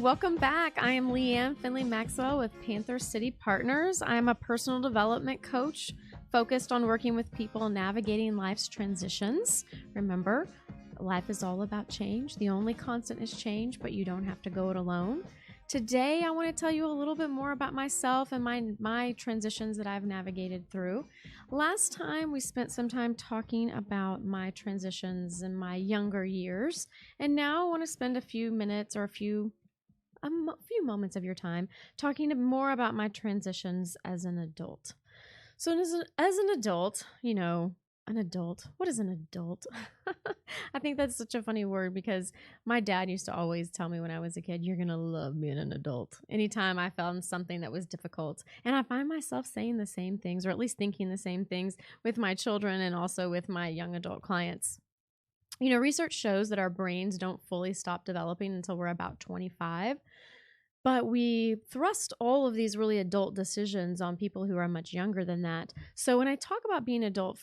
welcome back. I am Leann Findley Maxwell with Panther City Partners. I'm a personal development coach focused on working with people navigating life's transitions. Remember, life is all about change. The only constant is change, but you don't have to go it alone. Today, I want to tell you a little bit more about myself and my transitions that I've navigated through. Last time, we spent some time talking about my transitions in my younger years, and now I want to spend a few minutes or a few moments of your time talking more about my transitions as an adult. So as an adult, an adult. What is an adult? I think that's such a funny word because my dad used to always tell me when I was a kid, you're going to love being an adult. Anytime I found something that was difficult. And I find myself saying the same things, or at least thinking the same things with my children and also with my young adult clients. Research shows that our brains don't fully stop developing until we're about 25. But we thrust all of these really adult decisions on people who are much younger than that. So when I talk about being an adult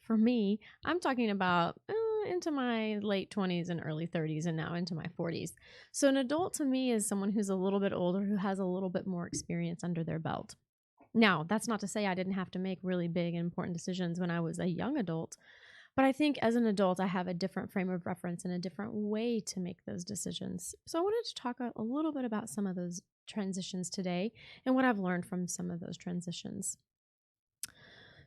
for me, I'm talking about into my late 20s and early 30s and now into my 40s. So an adult to me is someone who's a little bit older, who has a little bit more experience under their belt. Now, that's not to say I didn't have to make really big and important decisions when I was a young adult. But I think as an adult, I have a different frame of reference and a different way to make those decisions. So I wanted to talk a little bit about some of those transitions today and what I've learned from some of those transitions.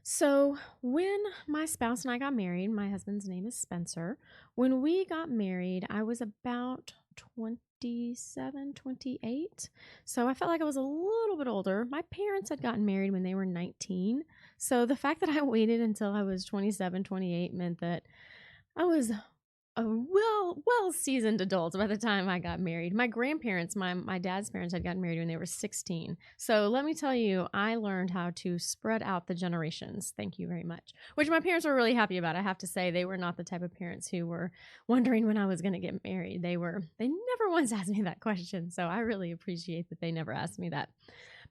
So when my spouse and I got married, my husband's name is Spencer. When we got married, I was about 27, 28. So I felt like I was a little bit older. My parents had gotten married when they were 19. So the fact that I waited until I was 27, 28 meant that I was a well-seasoned adult by the time I got married. My grandparents, my dad's parents had gotten married when they were 16. So let me tell you, I learned how to spread out the generations. Thank you very much. Which my parents were really happy about. I have to say, they were not the type of parents who were wondering when I was going to get married. They never once asked me that question. So I really appreciate that they never asked me that.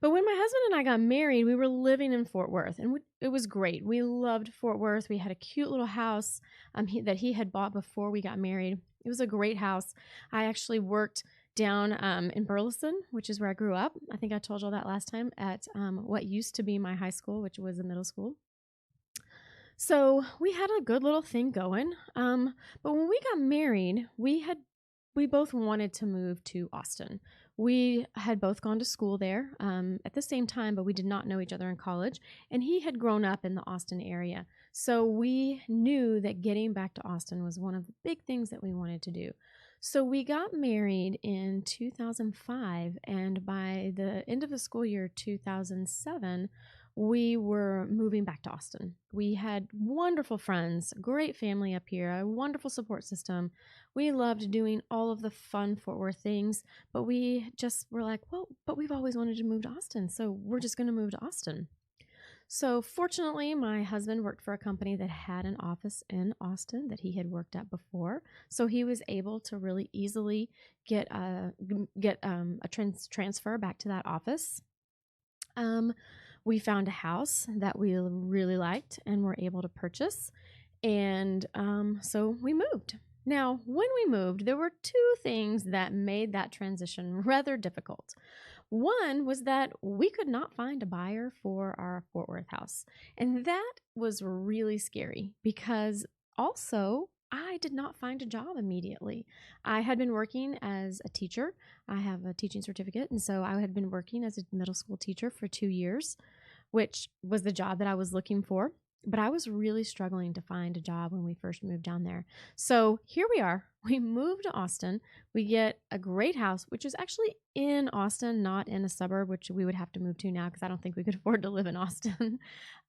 But when my husband and I got married, we were living in Fort Worth, and it was great. We loved Fort Worth. We had a cute little house that he had bought before we got married. It was a great house. I actually worked down in Burleson, which is where I grew up. I think I told you all that last time at what used to be my high school, which was a middle school. So we had a good little thing going. But when we got married, we both wanted to move to Austin. We had both gone to school there at the same time, but we did not know each other in college. And he had grown up in the Austin area. So we knew that getting back to Austin was one of the big things that we wanted to do. So we got married in 2005, and by the end of the school year 2007, we were moving back to Austin. We had wonderful friends, great family up here, a wonderful support system. We loved doing all of the fun Fort Worth things, but we just were like, but we've always wanted to move to Austin, so we're just going to move to Austin. So fortunately, my husband worked for a company that had an office in Austin that he had worked at before. So he was able to really easily get a transfer back to that office. We found a house that we really liked and were able to purchase. And so we moved. Now, when we moved, there were two things that made that transition rather difficult. One was that we could not find a buyer for our Fort Worth house. And that was really scary because also I did not find a job immediately. I had been working as a teacher. I have a teaching certificate. And so I had been working as a middle school teacher for 2 years, which was the job that I was looking for. But I was really struggling to find a job when we first moved down there. So here we are. We moved to Austin. We get a great house, which is actually in Austin, not in a suburb, which we would have to move to now because I don't think we could afford to live in Austin.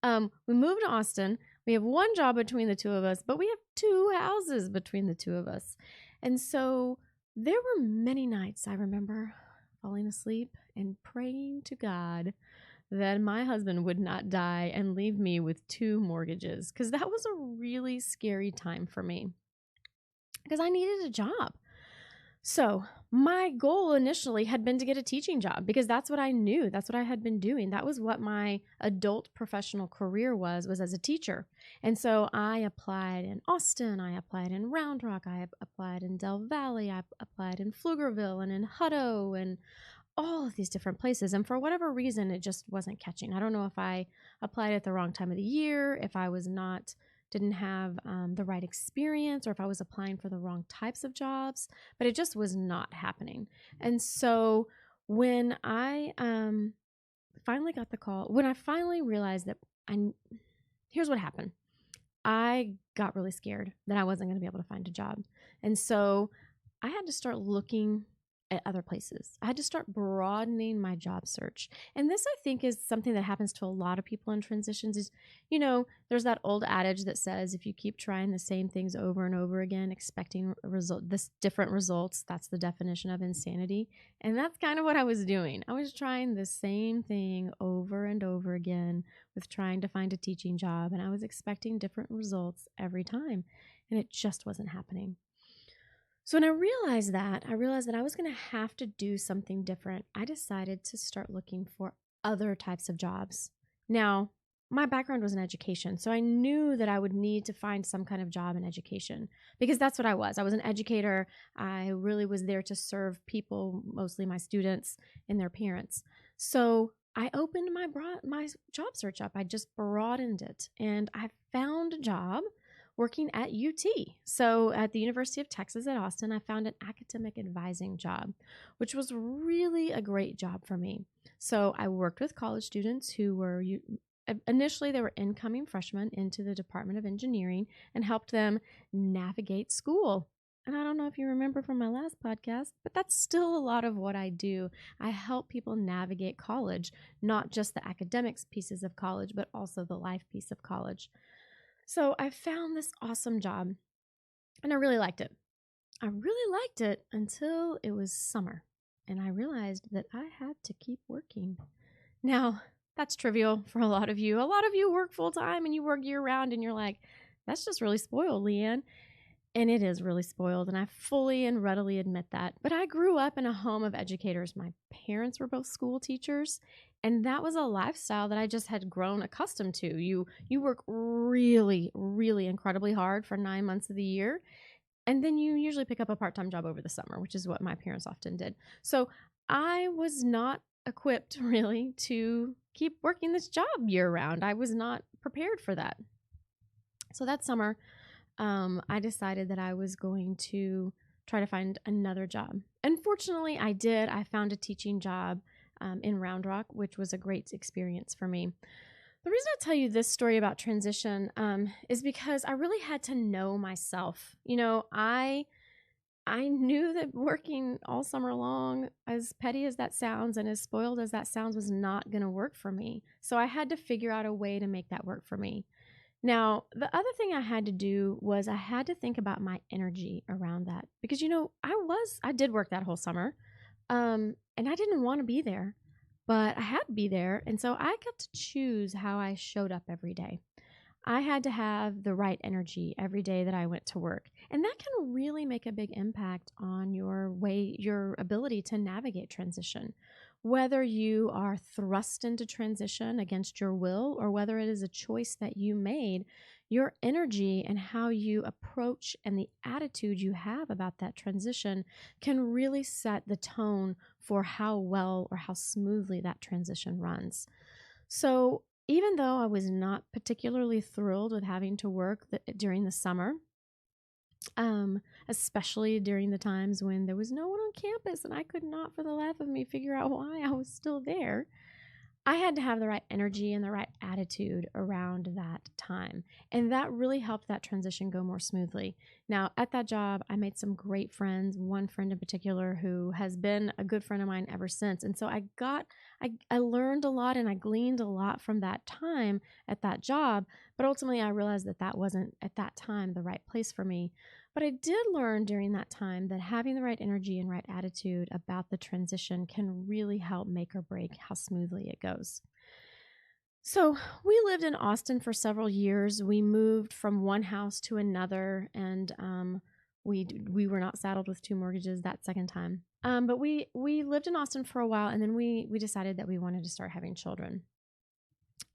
We moved to Austin. We have one job between the two of us, but we have 2 houses between the two of us. And so there were many nights I remember falling asleep and praying to God that my husband would not die and leave me with 2 mortgages, because that was a really scary time for me because I needed a job. So my goal initially had been to get a teaching job because that's what I knew. That's what I had been doing. That was what my adult professional career was as a teacher. And so I applied in Austin, I applied in Round Rock, I applied in Del Valley, I applied in Pflugerville and in Hutto and all of these different places. And for whatever reason, it just wasn't catching. I don't know if I applied at the wrong time of the year, if I was not didn't have the right experience, or if I was applying for the wrong types of jobs, but it just was not happening. And so when I finally got the call, when I finally realized that here's what happened. I got really scared that I wasn't going to be able to find a job. And so I had to start looking at other places. I had to start broadening my job search. And this, I think, is something that happens to a lot of people in transitions is, there's that old adage that says if you keep trying the same things over and over again, expecting different results, that's the definition of insanity. And that's kind of what I was doing. I was trying the same thing over and over again with trying to find a teaching job, and I was expecting different results every time, and it just wasn't happening. So when I realized that I was going to have to do something different, I decided to start looking for other types of jobs. Now, my background was in education, so I knew that I would need to find some kind of job in education because that's what I was. I was an educator. I really was there to serve people, mostly my students and their parents. So I opened my job search up. I just broadened it, and I found a job working at UT. So at the University of Texas at Austin, I found an academic advising job, which was really a great job for me. So I worked with college students who were initially they were incoming freshmen into the Department of Engineering and helped them navigate school. And I don't know if you remember from my last podcast, but that's still a lot of what I do. I help people navigate college, not just the academics pieces of college, but also the life piece of college. So I found this awesome job, and I really liked it. I really liked it until it was summer, and I realized that I had to keep working. Now, that's trivial for a lot of you. A lot of you work full-time and you work year-round, and you're like, that's just really spoiled, Leann. And it is really spoiled, and I fully and readily admit that. But I grew up in a home of educators. My parents were both school teachers, and that was a lifestyle that I just had grown accustomed to. You work really, really incredibly hard for 9 months of the year, and then you usually pick up a part-time job over the summer, which is what my parents often did. So I was not equipped really to keep working this job year-round. I was not prepared for that. So that summer, I decided that I was going to try to find another job. And fortunately, I did. I found a teaching job in Round Rock, which was a great experience for me. The reason I tell you this story about transition is because I really had to know myself. I knew that working all summer long, as petty as that sounds and as spoiled as that sounds, was not going to work for me. So I had to figure out a way to make that work for me. Now, the other thing I had to do was I had to think about my energy around that because, I did work that whole summer and I didn't want to be there, but I had to be there. And so I got to choose how I showed up every day. I had to have the right energy every day that I went to work. And that can really make a big impact on your ability to navigate transition. Whether you are thrust into transition against your will or whether it is a choice that you made, your energy and how you approach and the attitude you have about that transition can really set the tone for how well or how smoothly that transition runs. So even though I was not particularly thrilled with having to work during the summer, especially during the times when there was no one on campus and I could not for the life of me figure out why I was still there, I had to have the right energy and the right attitude around that time. And that really helped that transition go more smoothly. Now, at that job, I made some great friends, one friend in particular who has been a good friend of mine ever since. And so I learned a lot and I gleaned a lot from that time at that job. But ultimately, I realized that wasn't at that time the right place for me. But I did learn during that time that having the right energy and right attitude about the transition can really help make or break how smoothly it goes. So we lived in Austin for several years. We moved from one house to another, and we were not saddled with two mortgages that second time. But we lived in Austin for a while, and then we decided that we wanted to start having children.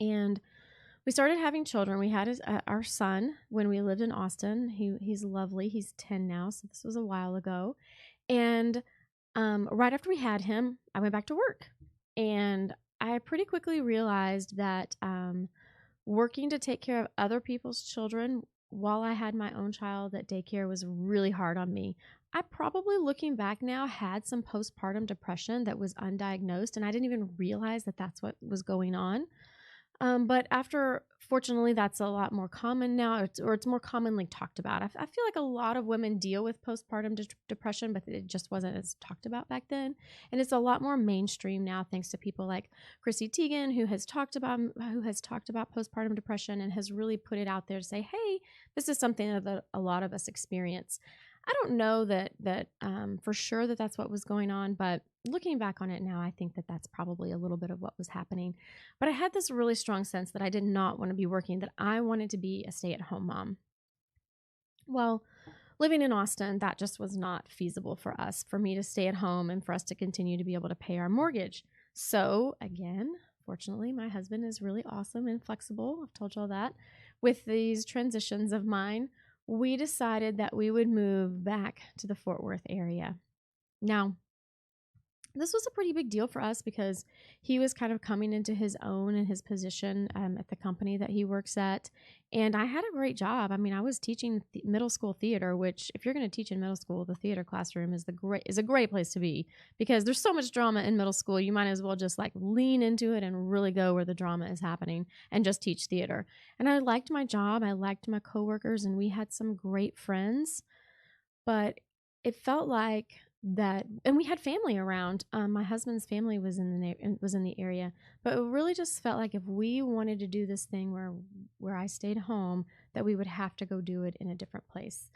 And we started having children. We had our son when we lived in Austin. He's lovely. He's 10 now, so this was a while ago. And right after we had him, I went back to work. And I pretty quickly realized that working to take care of other people's children while I had my own child at daycare was really hard on me. I probably, looking back now, had some postpartum depression that was undiagnosed, and I didn't even realize that that's what was going on. But fortunately, that's a lot more common now, or it's more commonly talked about. I feel like a lot of women deal with postpartum depression, but it just wasn't as talked about back then. And it's a lot more mainstream now, thanks to people like Chrissy Teigen, who has talked about postpartum depression and has really put it out there to say, hey, this is something that a lot of us experience. I don't know that for sure that that's what was going on, but looking back on it now, I think that that's probably a little bit of what was happening. But I had this really strong sense that I did not want to be working, that I wanted to be a stay-at-home mom. Well, living in Austin, that just was not feasible for us, for me to stay at home and for us to continue to be able to pay our mortgage. So again, fortunately, my husband is really awesome and flexible. I've told you all that. With these transitions of mine, we decided that we would move back to the Fort Worth area. Now, this was a pretty big deal for us because he was kind of coming into his own in his position at the company that he works at. And I had a great job. I mean, I was teaching middle school theater, which if you're going to teach in middle school, the theater classroom is a great place to be because there's so much drama in middle school. You might as well just like lean into it and really go where the drama is happening and just teach theater. And I liked my job. I liked my coworkers, and we had some great friends. But it felt like that, and we had family around. My husband's family was in the area, but it really just felt like if we wanted to do this thing where I stayed home, that we would have to go do it in a different place.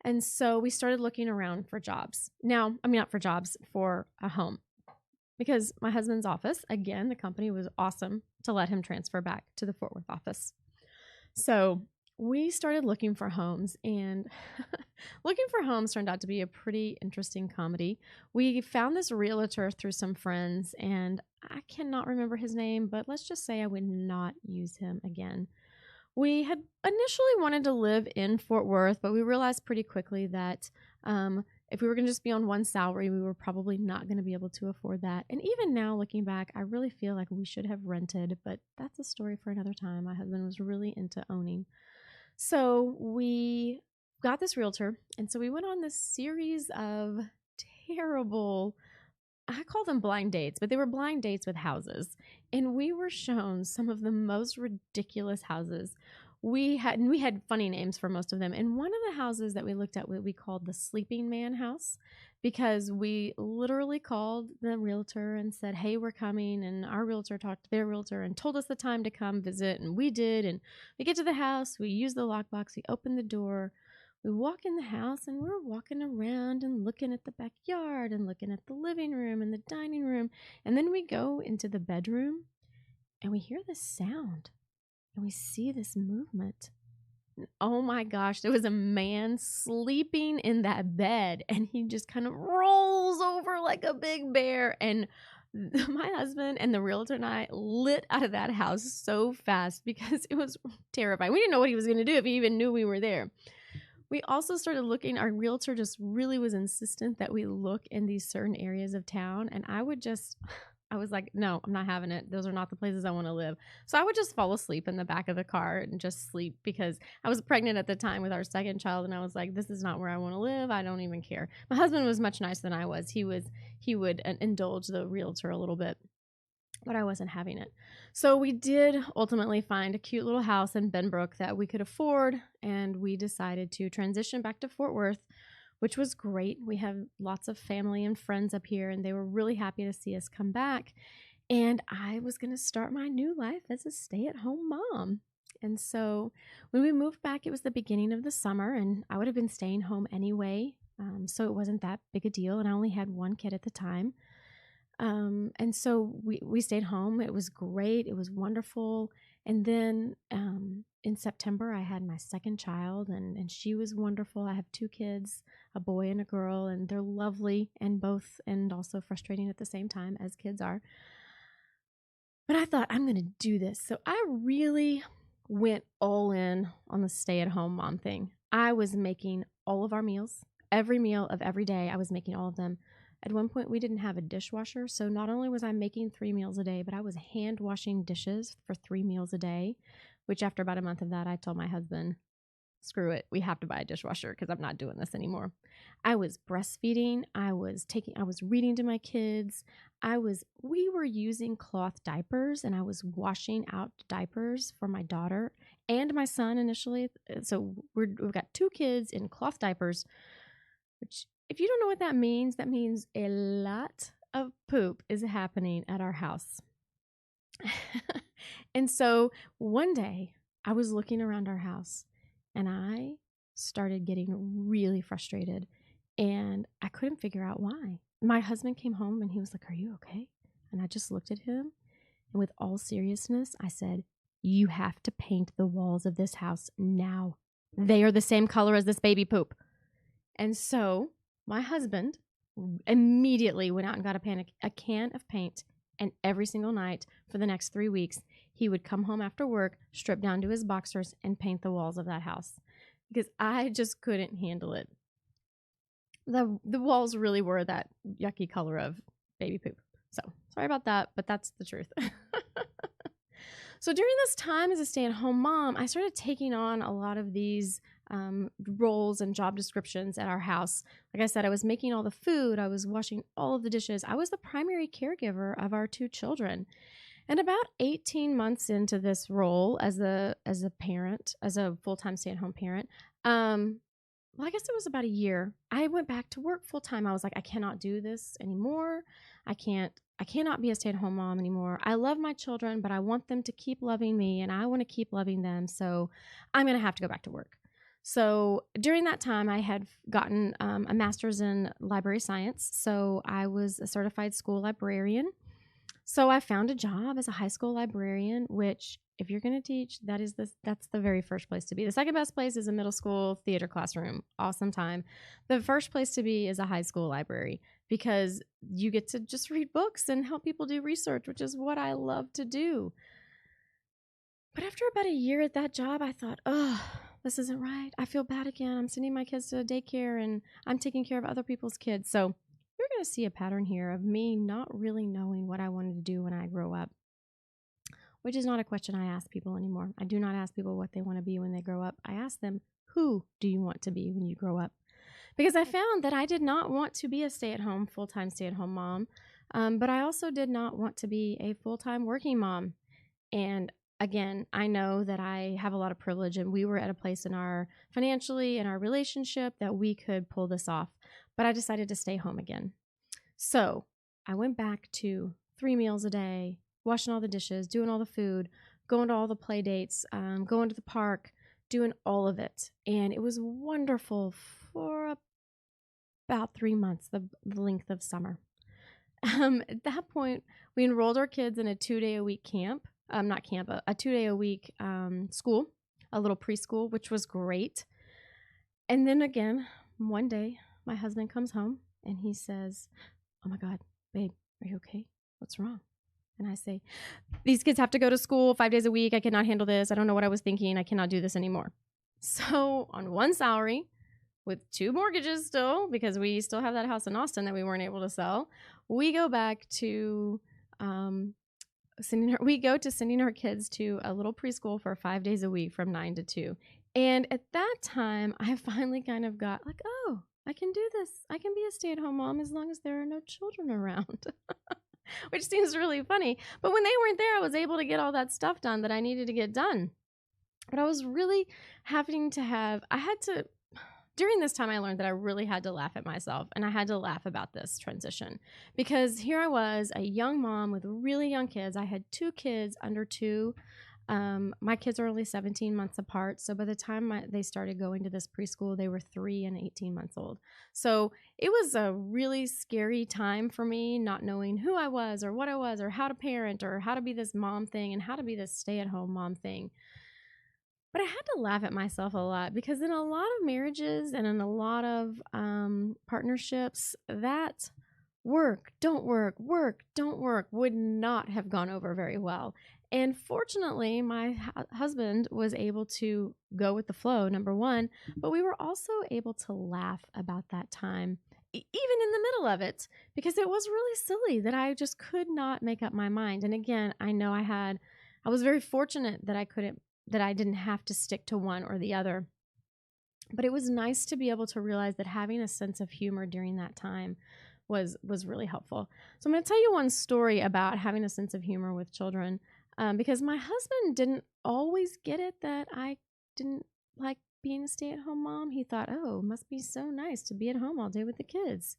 And so we started looking around for jobs. Now, I mean, not for jobs, for a home, because my husband's office, again, the company was awesome to let him transfer back to the Fort Worth office. So we started looking for homes, and looking for homes turned out to be a pretty interesting comedy. We found this realtor through some friends, and I cannot remember his name, but let's just say I would not use him again. We had initially wanted to live in Fort Worth, but we realized pretty quickly that if we were going to just be on one salary, we were probably not going to be able to afford that. And even now, looking back, I really feel like we should have rented, but that's a story for another time. My husband was really into owning. So we got this realtor, and so we went on this series of terrible, I call them blind dates, but they were blind dates with houses. And we were shown some of the most ridiculous houses. We had funny names for most of them. And one of the houses that we looked at, we called the Sleeping Man House, because we literally called the realtor and said, hey, we're coming. And our realtor talked to their realtor and told us the time to come visit. And we did. And we get to the house, we use the lockbox, we open the door, we walk in the house, and we're walking around and looking at the backyard and looking at the living room and the dining room. And then we go into the bedroom and we hear this sound and we see this movement. Oh my gosh, there was a man sleeping in that bed, and he just kind of rolls over like a big bear. And my husband and the realtor and I lit out of that house so fast because it was terrifying. We didn't know what he was going to do, if he even knew we were there. We also started looking. Our realtor just really was insistent that we look in these certain areas of town. And I was like, no, I'm not having it. Those are not the places I want to live. So I would just fall asleep in the back of the car and just sleep, because I was pregnant at the time with our second child. And I was like, this is not where I want to live. I don't even care. My husband was much nicer than I was. He would indulge the realtor a little bit, but I wasn't having it. So we did ultimately find a cute little house in Benbrook that we could afford. And we decided to transition back to Fort Worth, which was great. We have lots of family and friends up here, and they were really happy to see us come back. And I was going to start my new life as a stay-at-home mom. And so when we moved back, it was the beginning of the summer, and I would have been staying home anyway. So it wasn't that big a deal, and I only had one kid at the time. And so we stayed home. It was great. It was wonderful. And then in September, I had my second child, and she was wonderful. I have two kids, a boy and a girl, and they're lovely and also frustrating at the same time, as kids are. But I thought, I'm going to do this. So I really went all in on the stay-at-home mom thing. I was making all of our meals, every meal of every day. I was making all of them. At one point, we didn't have a dishwasher. So not only was I making 3 meals a day, but I was hand washing dishes for 3 meals a day, which after about a month of that, I told my husband, screw it. We have to buy a dishwasher because I'm not doing this anymore. I was breastfeeding. I was reading to my kids. We were using cloth diapers, and I was washing out diapers for my daughter and my son initially. So we've got 2 kids in cloth diapers, which if you don't know what that means a lot of poop is happening at our house. And so one day I was looking around our house and I started getting really frustrated and I couldn't figure out why. My husband came home and he was like, "Are you okay?" And I just looked at him and with all seriousness, I said, "You have to paint the walls of this house now. They are the same color as this baby poop." And so my husband immediately went out and got a can of paint, and every single night for the next 3 weeks, he would come home after work, strip down to his boxers, and paint the walls of that house because I just couldn't handle it. The walls really were that yucky color of baby poop. So sorry about that, but that's the truth. So during this time as a stay-at-home mom, I started taking on a lot of these roles and job descriptions at our house. Like I said, I was making all the food. I was washing all of the dishes. I was the primary caregiver of our 2 children. And about 18 months into this role as a parent, as a full-time stay-at-home parent, well, I guess it was about a year, I went back to work full-time. I was like, I cannot do this anymore. I cannot be a stay-at-home mom anymore. I love my children, but I want them to keep loving me and I want to keep loving them. So I'm going to have to go back to work. So during that time, I had gotten a master's in library science. So I was a certified school librarian. So I found a job as a high school librarian, which if you're going to teach, that's the very first place to be. The second best place is a middle school theater classroom. Awesome time. The first place to be is a high school library because you get to just read books and help people do research, which is what I love to do. But after about a year at that job, I thought, oh, this isn't right. I feel bad again. I'm sending my kids to daycare and I'm taking care of other people's kids. So you're going to see a pattern here of me not really knowing what I wanted to do when I grow up, which is not a question I ask people anymore. I do not ask people what they want to be when they grow up. I ask them, who do you want to be when you grow up? Because I found that I did not want to be a stay-at-home, full-time stay-at-home mom, but I also did not want to be a full-time working mom. And again, I know that I have a lot of privilege and we were at a place in our financially in our relationship that we could pull this off, but I decided to stay home again. So I went back to 3 meals a day, washing all the dishes, doing all the food, going to all the play dates, going to the park, doing all of it. And it was wonderful for about 3 months, the length of summer. At that point, we enrolled our kids in a 2-day-a-week camp. Not camp, a 2-day-a-week school, a little preschool, which was great. And then again, one day, my husband comes home and he says, "Oh my God, babe, are you okay? What's wrong?" And I say, "These kids have to go to school 5 days a week. I cannot handle this. I don't know what I was thinking. I cannot do this anymore." So on one salary, with 2 mortgages still, because we still have that house in Austin that we weren't able to sell, we go back to sending our kids to a little preschool for 5 days a week from 9 to 2. And at that time, I finally kind of got like, oh, I can do this. I can be a stay-at-home mom as long as there are no children around, which seems really funny. But when they weren't there, I was able to get all that stuff done that I needed to get done. But I was really during this time, I learned that I really had to laugh at myself, and I had to laugh about this transition because here I was, a young mom with really young kids. I had 2 kids under 2. My kids are only 17 months apart, so by the time they started going to this preschool, they were 3 and 18 months old. So it was a really scary time for me, not knowing who I was or what I was or how to parent or how to be this mom thing and how to be this stay-at-home mom thing. But But I had to laugh at myself a lot because in a lot of marriages and in a lot of partnerships, that work, don't work, work, don't work would not have gone over very well. And fortunately, my husband was able to go with the flow, number one, but we were also able to laugh about that time, even in the middle of it, because it was really silly that I just could not make up my mind. And again, I know I was very fortunate that I didn't have to stick to one or the other. But it was nice to be able to realize that having a sense of humor during that time was really helpful. So I'm going to tell you one story about having a sense of humor with children, because my husband didn't always get it that I didn't like being a stay-at-home mom. He thought, oh, it must be so nice to be at home all day with the kids.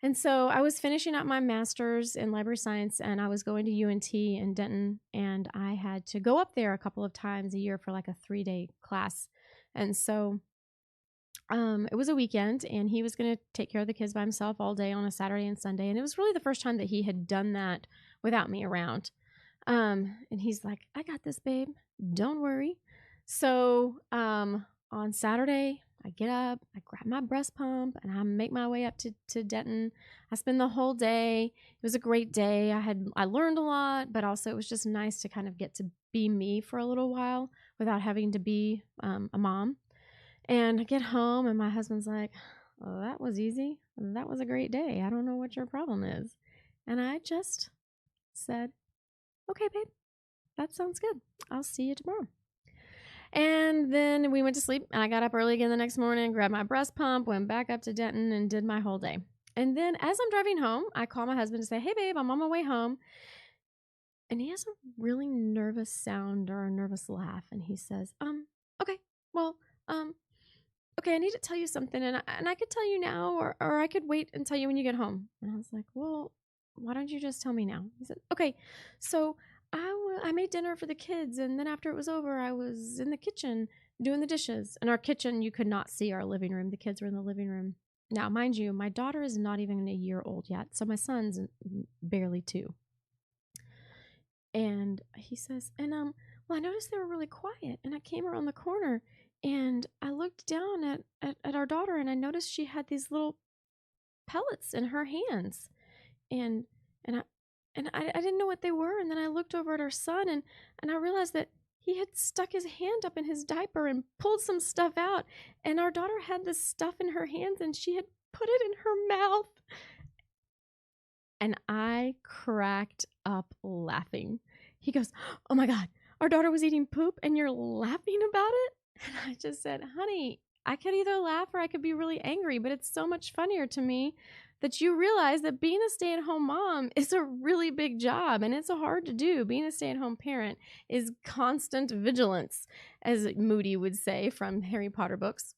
And so I was finishing up my master's in library science, and I was going to UNT in Denton, and I had to go up there a couple of times a year for like a 3-day class. And so it was a weekend, and he was going to take care of the kids by himself all day on a Saturday and Sunday. And it was really the first time that he had done that without me around. And he's like, I got this, babe. Don't worry. So on Saturday, I get up, I grab my breast pump, and I make my way up to Denton. I spend the whole day. It was a great day. I learned a lot, but also it was just nice to kind of get to be me for a little while without having to be a mom. And I get home, and my husband's like, oh, that was easy. That was a great day. I don't know what your problem is. And I just said, okay, babe, that sounds good. I'll see you tomorrow. And then we went to sleep, and I got up early again the next morning, grabbed my breast pump, went back up to Denton, and did my whole day. And then as I'm driving home, I call my husband to say, hey, babe, I'm on my way home. And he has a really nervous sound or a nervous laugh. And he says, okay, well, okay, I need to tell you something, and I could tell you now, or I could wait and tell you when you get home. And I was like, well, why don't you just tell me now? He said, okay, so I made dinner for the kids, and then after it was over, I was in the kitchen doing the dishes. In our kitchen, you could not see our living room. The kids were in the living room. Now, mind you, my daughter is not even a year old yet, so my son's barely 2. And he says, well, I noticed they were really quiet, and I came around the corner, and I looked down at our daughter, and I noticed she had these little pellets in her hands. And I didn't know what they were. And then I looked over at our son, and I realized that he had stuck his hand up in his diaper and pulled some stuff out. And our daughter had this stuff in her hands, and she had put it in her mouth. And I cracked up laughing. He goes, oh my God, our daughter was eating poop and you're laughing about it? And I just said, honey, I could either laugh or I could be really angry, but it's so much funnier to me that you realize that being a stay-at-home mom is a really big job, and it's hard to do. Being a stay-at-home parent is constant vigilance, as Moody would say from Harry Potter books.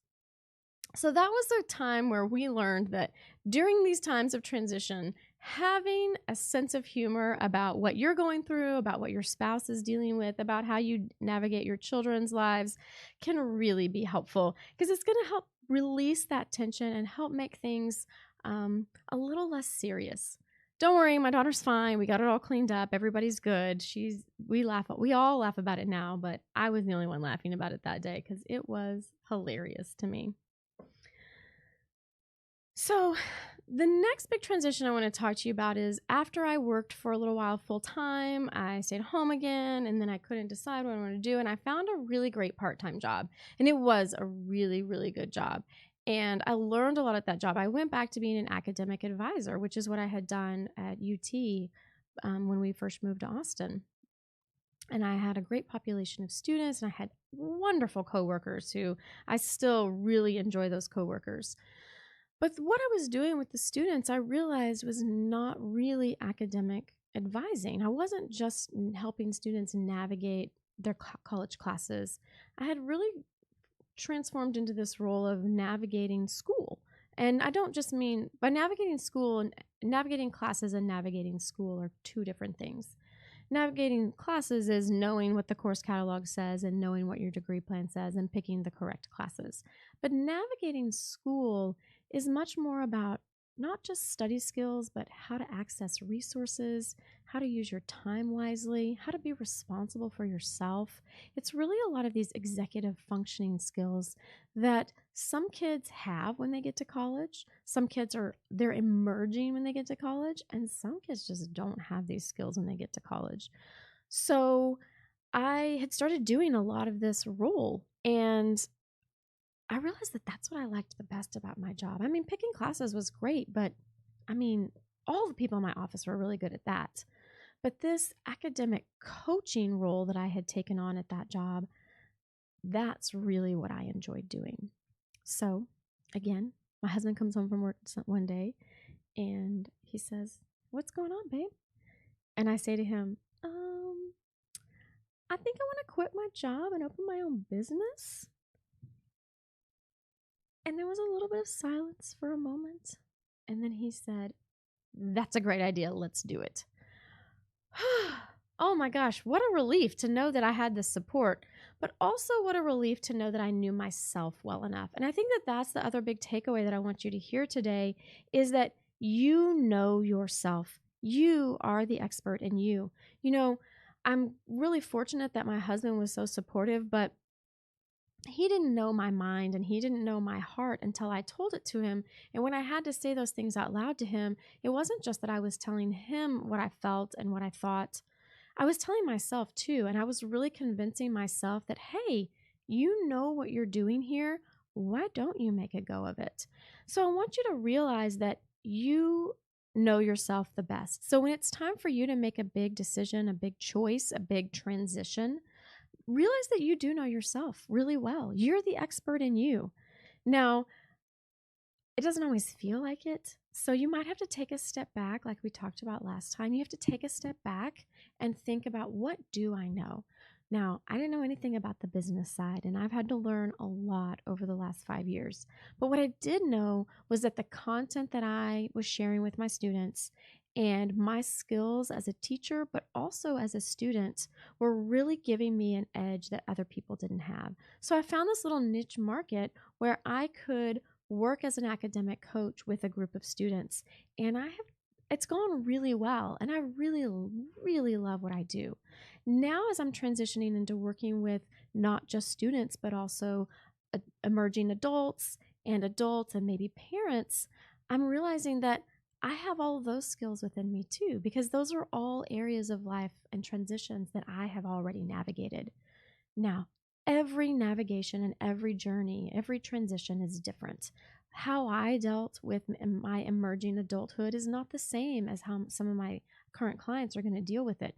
So that was a time where we learned that during these times of transition, having a sense of humor about what you're going through, about what your spouse is dealing with, about how you navigate your children's lives can really be helpful, because it's going to help release that tension and help make things a little less serious. Don't worry, my daughter's fine. We got it all cleaned up. Everybody's good. We all laugh about it now, but I was the only one laughing about it that day because it was hilarious to me. So the next big transition I want to talk to you about is after I worked for a little while full time, I stayed home again, and then I couldn't decide what I wanted to do. And I found a really great part-time job, and it was a really, really good job. And I learned a lot at that job. I went back to being an academic advisor, which is what I had done at UT when we first moved to Austin. And I had a great population of students, and I had wonderful coworkers who I still really enjoy those coworkers. But what I was doing with the students, I realized was not really academic advising. I wasn't just helping students navigate their college classes. I had really transformed into this role of navigating school. And I don't just mean by navigating school, and navigating classes and navigating school are two different things. Navigating classes is knowing what the course catalog says and knowing what your degree plan says and picking the correct classes. But navigating school is much more about not just study skills, but how to access resources, how to use your time wisely, how to be responsible for yourself. It's really a lot of these executive functioning skills that some kids have when they get to college. Some kids they're emerging when they get to college, and some kids just don't have these skills when they get to college. So I had started doing a lot of this role, and I realized that that's what I liked the best about my job. I mean, picking classes was great, but I mean, all the people in my office were really good at that. But this academic coaching role that I had taken on at that job, that's really what I enjoyed doing. So, again, my husband comes home from work one day and he says, "What's going on, babe?" And I say to him, I think I want to quit my job and open my own business. And there was a little bit of silence for a moment. And then he said, "That's a great idea. Let's do it." Oh my gosh, what a relief to know that I had this support, but also what a relief to know that I knew myself well enough. And I think that that's the other big takeaway that I want you to hear today is that you know yourself. You are the expert in you. You know, I'm really fortunate that my husband was so supportive, but he didn't know my mind and he didn't know my heart until I told it to him. And when I had to say those things out loud to him, it wasn't just that I was telling him what I felt and what I thought. I was telling myself too, and I was really convincing myself that, hey, you know what you're doing here. Why don't you make a go of it? So I want you to realize that you know yourself the best. So when it's time for you to make a big decision, a big choice, a big transition, realize that you do know yourself really well. You're the expert in you. Now, it doesn't always feel like it. So you might have to take a step back, like we talked about last time. You have to take a step back and think about, what do I know? Now, I didn't know anything about the business side, and I've had to learn a lot over the last 5 years. But what I did know was that the content that I was sharing with my students and my skills as a teacher, but also as a student, were really giving me an edge that other people didn't have. So I found this little niche market where I could work as an academic coach with a group of students, and it's gone really well, and I really, really love what I do. Now, as I'm transitioning into working with not just students, but also emerging adults and maybe parents, I'm realizing that I have all of those skills within me too, because those are all areas of life and transitions that I have already navigated. Now, every navigation and every journey, every transition is different. How I dealt with my emerging adulthood is not the same as how some of my current clients are going to deal with it.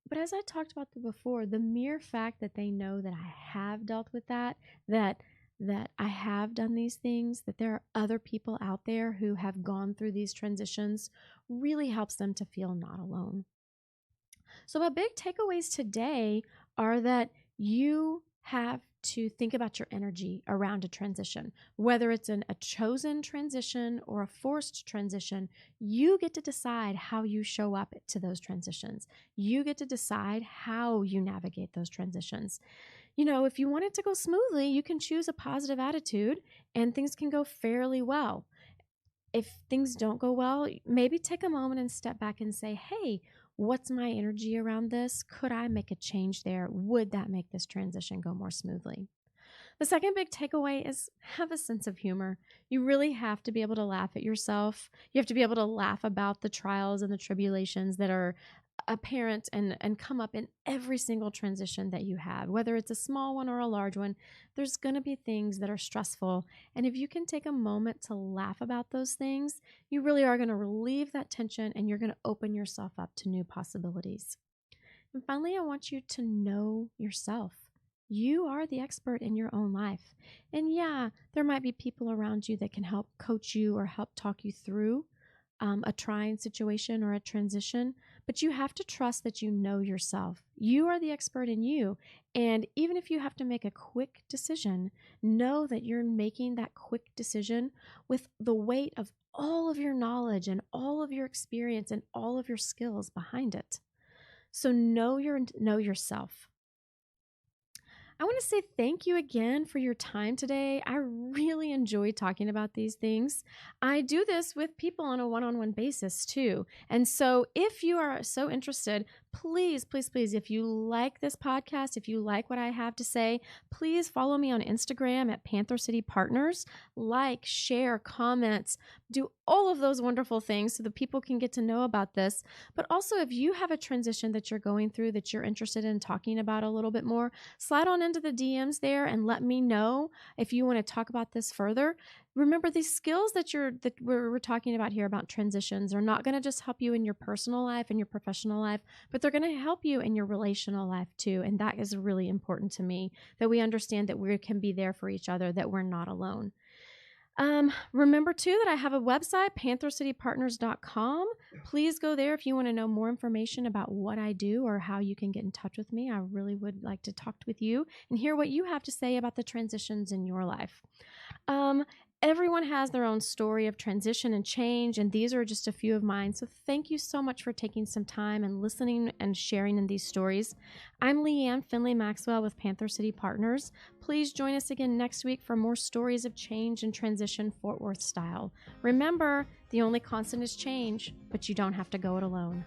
But as I talked about before, the mere fact that they know that I have dealt with that I have done these things, that there are other people out there who have gone through these transitions, really helps them to feel not alone. So my big takeaways today are that you have to think about your energy around a transition. Whether it's a chosen transition or a forced transition, you get to decide how you show up to those transitions. You get to decide how you navigate those transitions. You know, if you want it to go smoothly, you can choose a positive attitude and things can go fairly well. If things don't go well, maybe take a moment and step back and say, hey, what's my energy around this? Could I make a change there? Would that make this transition go more smoothly? The second big takeaway is have a sense of humor. You really have to be able to laugh at yourself. You have to be able to laugh about the trials and the tribulations that are apparent and come up in every single transition that you have. Whether it's a small one or a large one, there's going to be things that are stressful. And if you can take a moment to laugh about those things, you really are going to relieve that tension and you're going to open yourself up to new possibilities. And finally, I want you to know yourself. You are the expert in your own life. And yeah, there might be people around you that can help coach you or help talk you through a trying situation or a transition, but you have to trust that you know yourself. You are the expert in you. And even if you have to make a quick decision, know that you're making that quick decision with the weight of all of your knowledge and all of your experience and all of your skills behind it. So know yourself. I want to say thank you again for your time today. I really enjoyed talking about these things. I do this with people on a one-on-one basis too. And so if you are so interested, please, please, please, if you like this podcast, if you like what I have to say, please follow me on Instagram at Panther City Partners. Like, share, comments, do all of those wonderful things so that people can get to know about this. But also, if you have a transition that you're going through that you're interested in talking about a little bit more, slide on into the DMs there and let me know if you want to talk about this further. Remember, these skills that we're talking about here about transitions are not going to just help you in your personal life and your professional life, but they're going to help you in your relational life too. And that is really important to me, that we understand that we can be there for each other, that we're not alone. Remember too that I have a website, panthercitypartners.com. Please go there if you want to know more information about what I do or how you can get in touch with me. I really would like to talk with you and hear what you have to say about the transitions in your life. Everyone has their own story of transition and change, and these are just a few of mine. So thank you so much for taking some time and listening and sharing in these stories. I'm Leann Findley Maxwell with Panther City Partners. Please join us again next week for more stories of change and transition Fort Worth style. Remember, the only constant is change, but you don't have to go it alone.